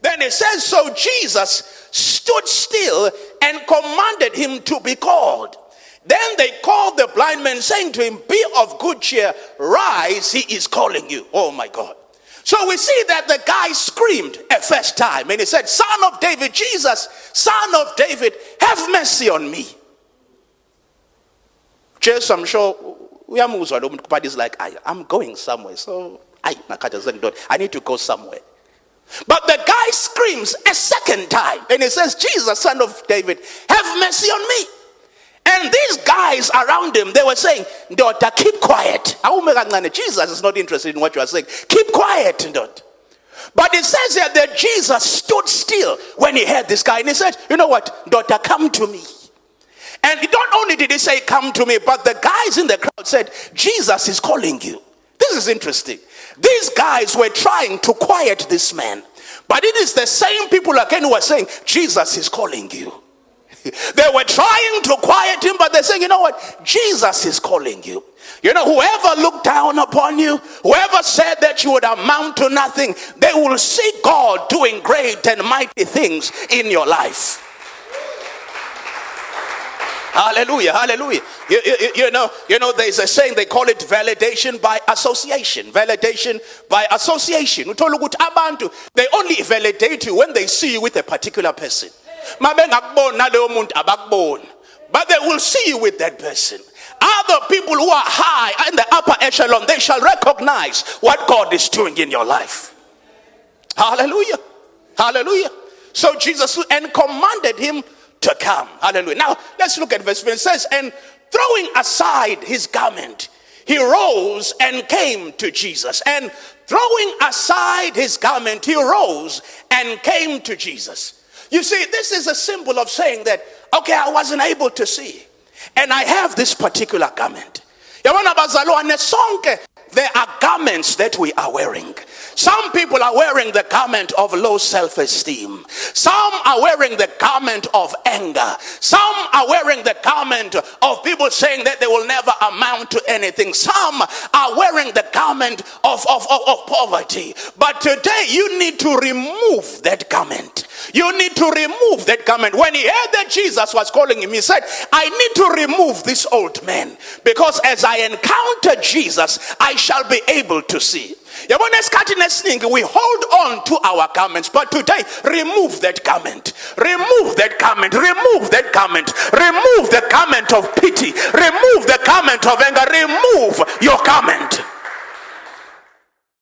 Then it says, so Jesus stood still and commanded him to be called. Then they called the blind man, saying to him, be of good cheer, rise, he is calling you. Oh my God. So we see that the guy screamed a first time and he said, Son of David, Jesus, Son of David, have mercy on me. Just, I'm sure, but it's like, I'm going somewhere, so I need to go somewhere. But the guy screams a second time and he says, Jesus, Son of David, have mercy on me. And these guys around him, they were saying, daughter, keep quiet. Jesus is not interested in what you are saying. Keep quiet, daughter. But it says here that Jesus stood still when he heard this guy. And he said, you know what, daughter, come to me. And not only did he say, come to me, but the guys in the crowd said, Jesus is calling you. This is interesting. These guys were trying to quiet this man. But it is the same people again who are saying, Jesus is calling you. They were trying to quiet him, but they're saying, you know what? Jesus is calling you. You know, whoever looked down upon you, whoever said that you would amount to nothing, they will see God doing great and mighty things in your life. Hallelujah, hallelujah. You know, there's a saying, they call it validation by association. Validation by association. They only validate you when they see you with a particular person. But they will see you with that person. Other people who are high in the upper echelon, they shall recognize what God is doing in your life. Hallelujah. Hallelujah. So Jesus and commanded him to come. Hallelujah. Now let's look at verse 1. It says, and throwing aside his garment, he rose and came to Jesus. And throwing aside his garment, he rose and came to Jesus. You see, this is a symbol of saying that, okay, I wasn't able to see, and I have this particular garment. There are garments that we are wearing. Some people are wearing the garment of low self-esteem. Some are wearing the garment of anger. Some are wearing the garment of people saying that they will never amount to anything. Some are wearing the garment of poverty. But today you need to remove that garment. You need to remove that garment. When he heard that Jesus was calling him, he said, I need to remove this old man, because as I encounter Jesus, I shall be able to see. We hold on to our garments, but today remove that garment. Remove that garment. Remove that garment. Remove the garment of pity. Remove the garment of anger. Remove your garment.